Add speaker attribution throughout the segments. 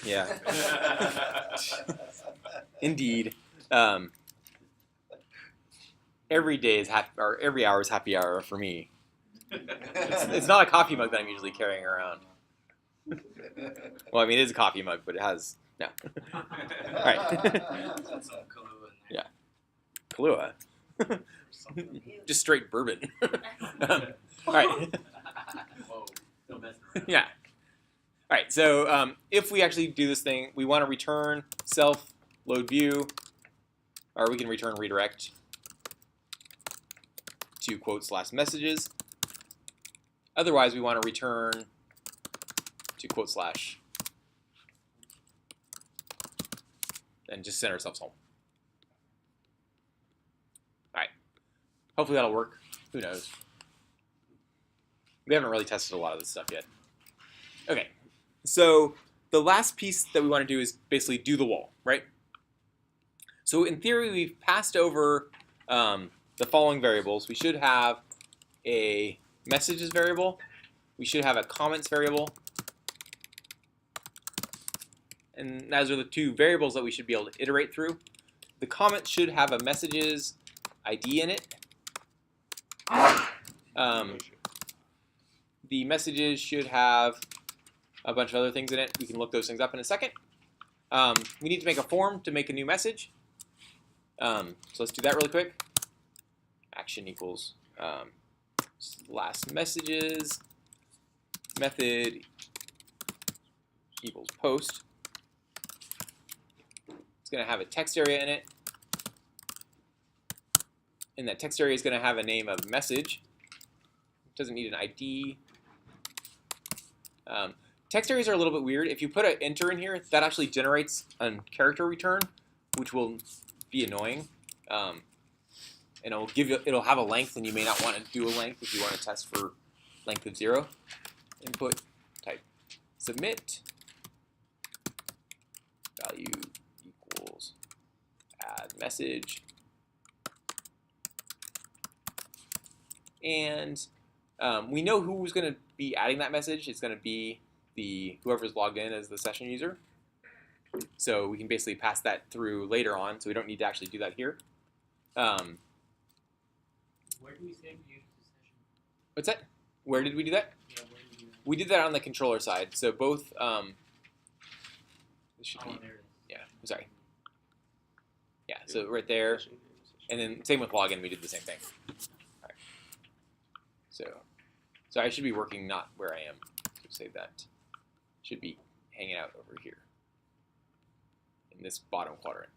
Speaker 1: Yeah. Indeed. Every day is or every hour is happy hour for me. It's not a coffee mug that I'm usually carrying around. Well, I mean, it is a coffee mug, but it has no. All right. Yeah. Kahlua. Just straight bourbon. All right. Yeah. All right. So if we actually do this thing, we want to return self load view, or we can return redirect to quote / messages. Otherwise, we want to return to quote / and just send ourselves home. All right. Hopefully that'll work. Who knows? We haven't really tested a lot of this stuff yet. Okay. So the last piece that we want to do is basically do the wall, right? So in theory, we've passed over the following variables. We should have a messages variable. We should have a comments variable. And those are the two variables that we should be able to iterate through. The comment should have a messages ID in it. The messages should have a bunch of other things in it. We can look those things up in a second. We need to make a form to make a new message. So let's do that really quick. Action equals last messages method equals post. It's going to have a text area in it. And that text area is going to have a name of message. It doesn't need an ID. Text areas are a little bit weird. If you put an enter in here, that actually generates a character return, which will be annoying. And it'll have a length, and you may not want to do a length if you want to test for length of 0. Input type submit value equals add message. And we know who's going to be adding that message. It's going to be whoever's logged in as the session user. So we can basically pass that through later on, so we don't need to actually do that here.
Speaker 2: Where do we say we use the session?
Speaker 1: What's that? Where did we do that?
Speaker 2: Yeah, where do we do that?
Speaker 1: We did that on the controller side. So both. This should be.
Speaker 2: There it is.
Speaker 1: Yeah. I'm sorry. Yeah. So right there, and then same with login. We did the same thing. All right. So I should be working not where I am. So save that. Should be hanging out over here in this bottom quadrant.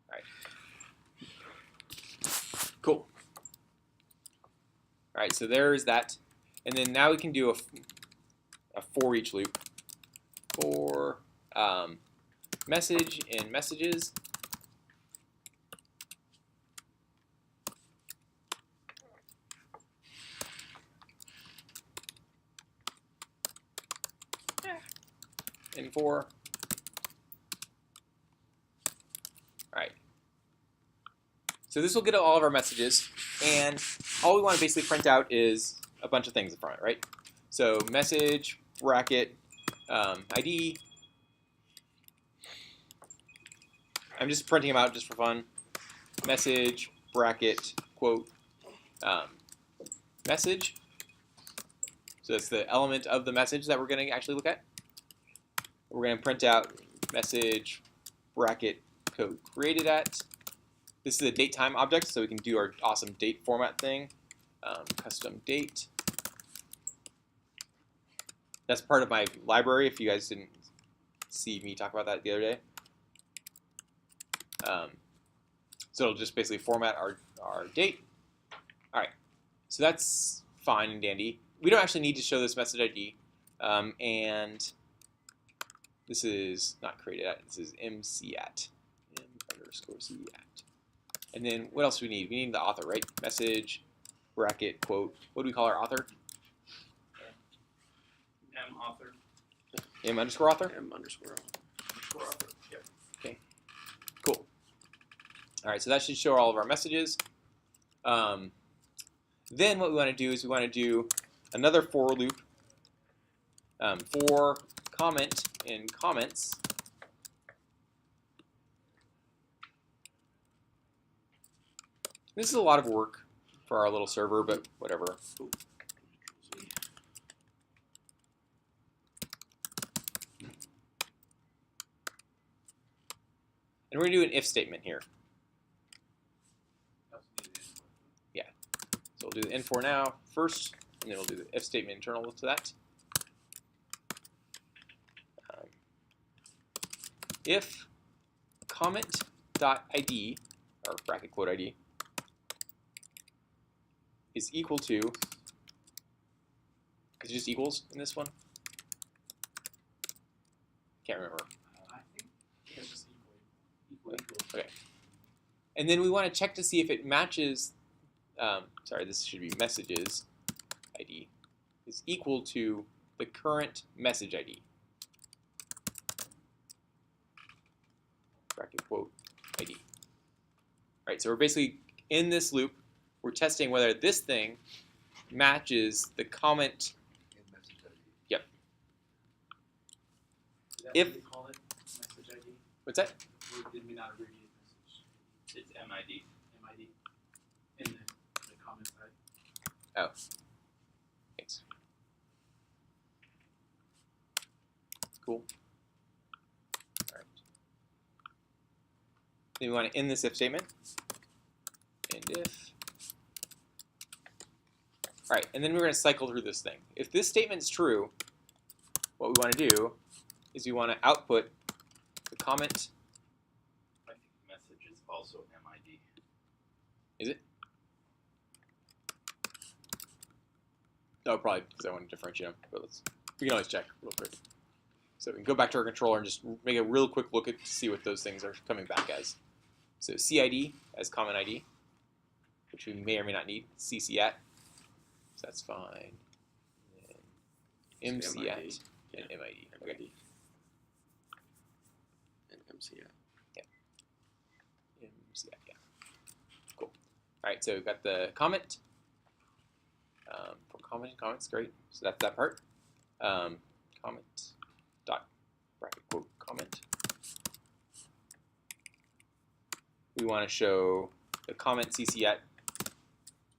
Speaker 1: All right. Cool. All right, so there's that. And then now we can do a for each loop for message and messages. And for. All right. So this will get all of our messages, and all we want to basically print out is a bunch of things in front, right? So message bracket ID. I'm just printing them out just for fun. Message bracket quote message. So that's the element of the message that we're going to actually look at. We're going to print out message bracket code created at. This is a date time object, so we can do our awesome date format thing. Custom date. That's part of my library, if you guys didn't see me talk about that the other day. So it'll just basically format our date. All right, so that's fine and dandy. We don't actually need to show this message ID. And this is not created at, this is MC at, m_c at. And then what else do we need? We need the author, right? Message, bracket, quote. What do we call our author?
Speaker 2: M author.
Speaker 1: M underscore author?
Speaker 3: M underscore author. Yep.
Speaker 1: Okay, cool. All right, so that should show all of our messages. Then what we want to do is we want to do another for loop. For comment in comments. This is a lot of work for our little server, but whatever. And we're going to do an if statement here. Yeah. So we'll do the in4 now first, and then we'll do the if statement internal to that. If comment.id, or bracket quote ID, is equal to, is it just equals in this one? Can't remember.
Speaker 2: I think it's just equal.
Speaker 1: Okay. And then we want to check to see if it matches, sorry, this should be messages ID, is equal to the current message ID. Bracket quote ID. All right, so we're basically in this loop, we're testing whether this thing matches the comment. Yep. If
Speaker 2: we call it message ID,
Speaker 1: what's that?
Speaker 2: or did we not abbreviate message?
Speaker 4: It's MID.
Speaker 2: MID in the comment side.
Speaker 1: Oh, thanks. Cool. All right. Then we want to end this if statement. End if. All right, and then we're going to cycle through this thing. If this statement is true, what we want to do is we want to output the comment.
Speaker 4: I think message is also MID.
Speaker 1: Is it? No, probably because I want to differentiate them. But we can always check real quick. So we can go back to our controller and just make a real quick look at to see what those things are coming back as. So CID as comment ID, which we may or may not need. CCAT, so that's fine. And MCAT and MID. Okay.
Speaker 3: And MCAT.
Speaker 1: MCAT, yeah. Cool. All right, so we've got the comment. For comments, great. So that's that part. Comment dot bracket quote comment. We want to show the comment CC at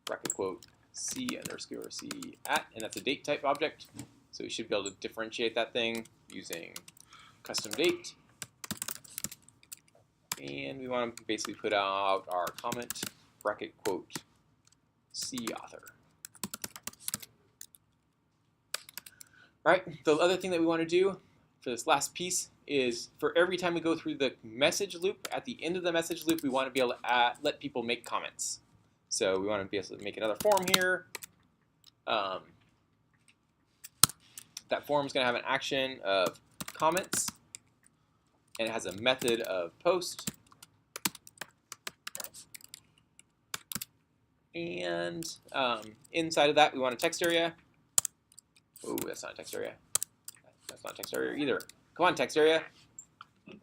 Speaker 1: bracket quote C underscore C at, and that's a date type object. So we should be able to differentiate that thing using custom date. And we want to basically put out our comment bracket quote C author. All right, the other thing that we want to do for this last piece is for every time we go through the message loop, at the end of the message loop, we want to be able to let people make comments. So we want to be able to make another form here. That form is going to have an action of comments, and it has a method of post. And inside of that, we want a text area. Oh, that's not a text area. That's not a text area either. Come on, text area. There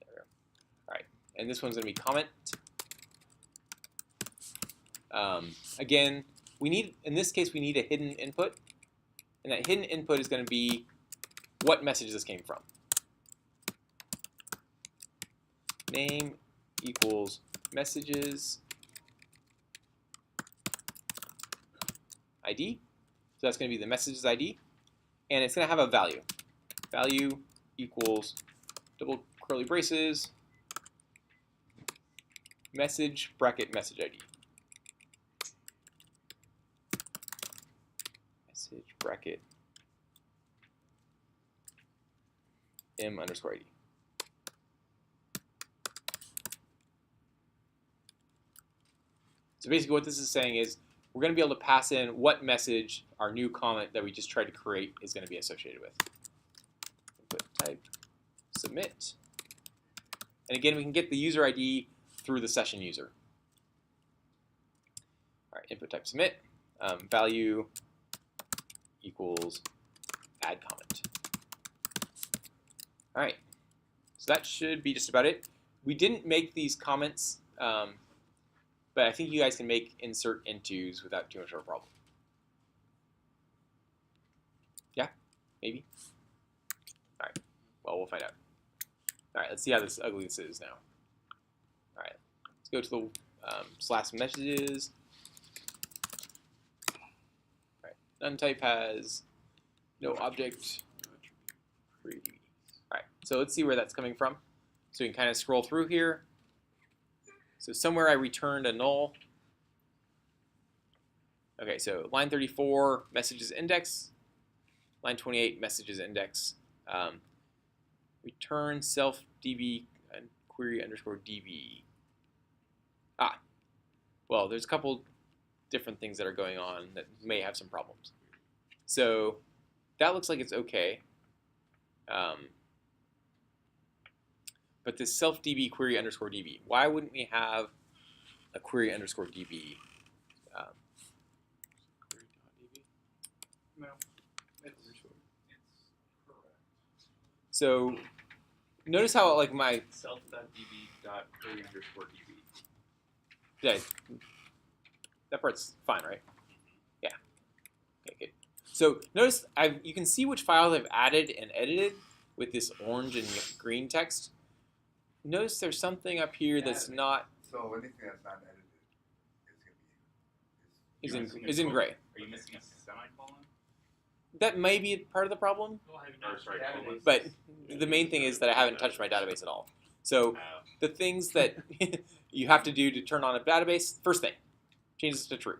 Speaker 1: we go. All right, and this one's going to be comment. Again, we need, in this case, we need a hidden input, and that hidden input is going to be what message this came from. Name equals messages ID. So that's going to be the messages ID, and it's going to have a value. Value equals double curly braces message bracket message ID. Message bracket M underscore ID. So basically what this is saying is we're going to be able to pass in what message our new comment that we just tried to create is going to be associated with. Input type, submit. And again, we can get the user ID through the session user. All right, input type, submit. Value equals add comment. All right, so that should be just about it. We didn't make these comments, but I think you guys can make insert intos without too much of a problem. Maybe? All right. Well, we'll find out. All right, let's see how ugly this is now. All right, let's go to the slash messages. All right, none type has no object. All right, so let's see where that's coming from. So we can kind of scroll through here. So somewhere I returned a null. Okay, so line 34, messages index. Line 28, messages index. Return self db and query underscore db. Well, there's a couple different things that are going on that may have some problems. So that looks like it's okay. But this self db query underscore db, why wouldn't we have a query underscore db?
Speaker 2: No, it's correct.
Speaker 1: So notice how like my
Speaker 4: self.db.query_db.
Speaker 1: yeah, that part's fine, right? Yeah. Okay, good. So notice you can see which files I've added and edited with this orange and green text. Notice there's something up here that's not
Speaker 3: So anything that's not edited is going to be
Speaker 1: is in gray.
Speaker 4: Are you missing a semicolon?
Speaker 1: That may be part of the problem,
Speaker 2: Well, have you
Speaker 4: Or,
Speaker 2: not
Speaker 4: sorry,
Speaker 2: database?
Speaker 1: but the main thing is that I haven't touched my database at all. So the things that you have to do to turn on a database, first thing, change this to true.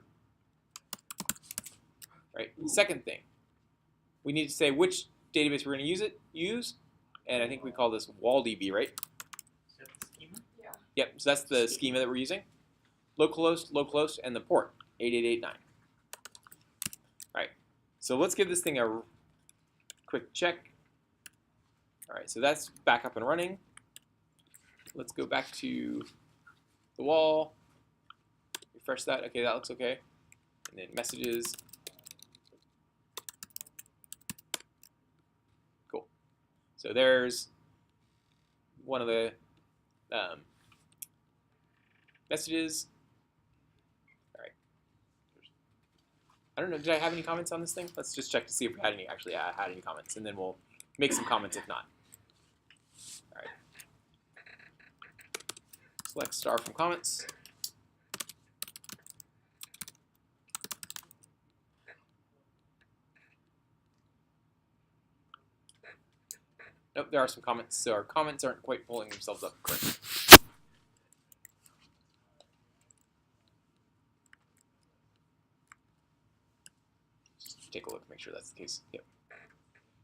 Speaker 1: Right. Second thing, we need to say which database we're going to use, and I think we call this wallDB, right?
Speaker 2: Is that the schema?
Speaker 5: Yeah.
Speaker 1: Yep. So that's the schema that we're using. Localhost, and the port 8889. Right. So let's give this thing a quick check. All right. So that's back up and running. Let's go back to the wall. Refresh that. Okay, that looks okay. And then messages. Cool. So there's one of the messages. All right. I don't know. Did I have any comments on this thing? Let's just check to see if we had any comments, and then we'll make some comments if not. All right. Select star from comments. Nope, there are some comments, so our comments aren't quite pulling themselves up correctly. Just take a look, make sure that's the case. Yep.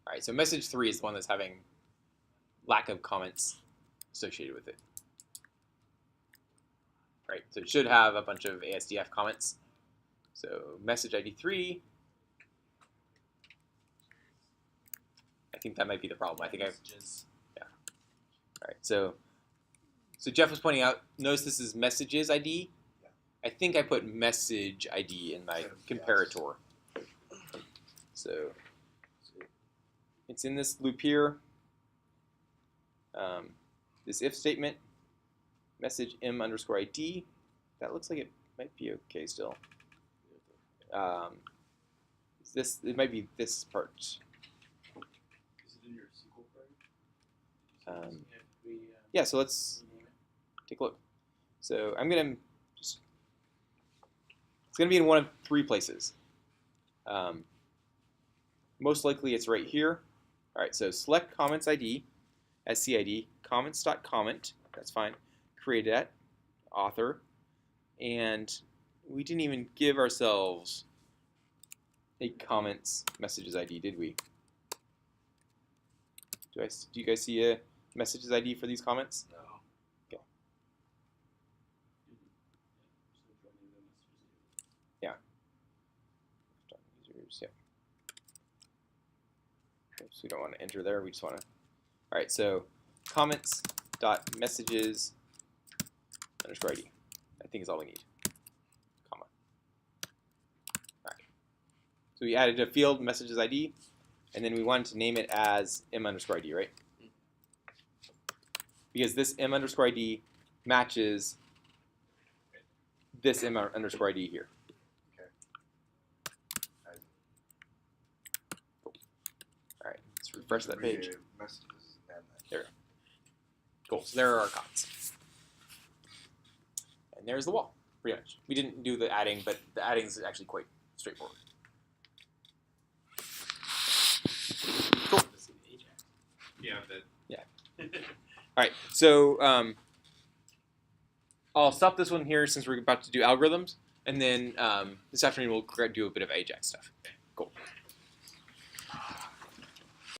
Speaker 1: All right, so message 3 is the one that's having lack of comments associated with it. Right, so it should have a bunch of ASDF comments. So message ID 3. I think that might be the problem. I think yeah. All right, so Jeff was pointing out, notice this is messages ID.
Speaker 3: Yeah.
Speaker 1: I think I put message ID in my comparator. So it's in this loop here. This if statement, message m underscore ID. That looks like it might be okay still. It might be this part.
Speaker 2: Is it in your SQL query?
Speaker 1: Yeah, so let's take a look. So I'm gonna it's gonna be in one of 3 places. Most likely it's right here. All right, so select comments ID as CID, comments.comment, that's fine. Create that, author, and we didn't even give ourselves a comments messages ID, did we? Do you guys see a messages ID for these comments?
Speaker 2: No.
Speaker 1: Okay. Users, yep. So we don't want to enter there. We just want to. All right. So comments dot messages underscore ID. I think is all we need. Comma. All right. So we added a field messages ID, and then we wanted to name it as m underscore ID, right? Because this m underscore ID matches this m underscore ID here.
Speaker 3: Okay.
Speaker 1: All right. Let's refresh that page.
Speaker 3: Abbreviated messages and that.
Speaker 1: There we go. Cool. So there are our comments. And there's the wall, pretty much. We didn't do the adding, but the adding is actually quite straightforward. Cool.
Speaker 4: Yeah, that.
Speaker 1: All right, so I'll stop this one here since we're about to do algorithms, and then this afternoon we'll do a bit of Ajax stuff. Cool.